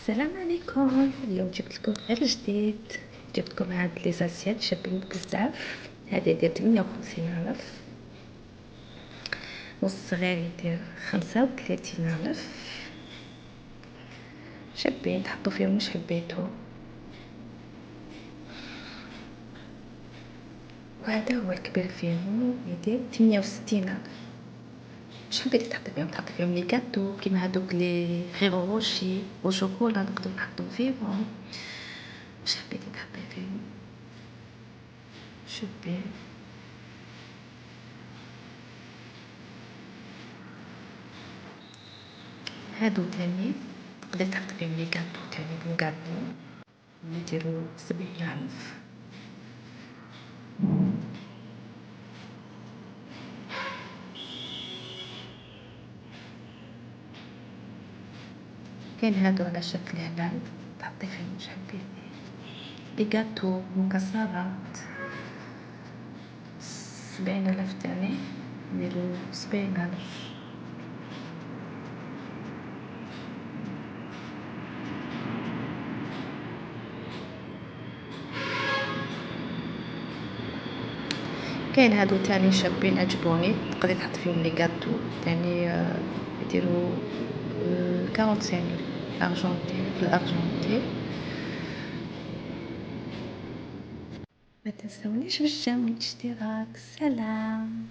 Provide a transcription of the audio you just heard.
السلام عليكم. اليوم جبت لكم غير جديد. جبت لكم هاد لي زاسيات شابين بزاف. هذا يدير 58,000 والصغير يدير 35,000. شابين تحطوا فيهم واش حبيتو. وهذا هو الكبير فيهم يدير 68,000. واش حبيتي تحطي فيهم؟ تحطي فيهم لي كاتو كيما هادوك لي فيغو روشي وشوكولا نقدروا نحطو فيهم. واش حبيتي تحطي فيهم؟ شوفي هادو تاني تقدري تحطي فيهم لي كاتو تاني بالكاتو يديرو 70,000. كاين هادو على شكل هلال تحطي فيهم واش حبيتي. لي كاتو مكسرات 70,000 تاني نديرو 70,000. كاين هادو تاني شابين عجبوني تقدري تحطي فيهم لي كاتو تاني يديرو 45,000 ارجونتي بالارجونتي. ما تنسونيش بالجيم والاشتراك. سلام.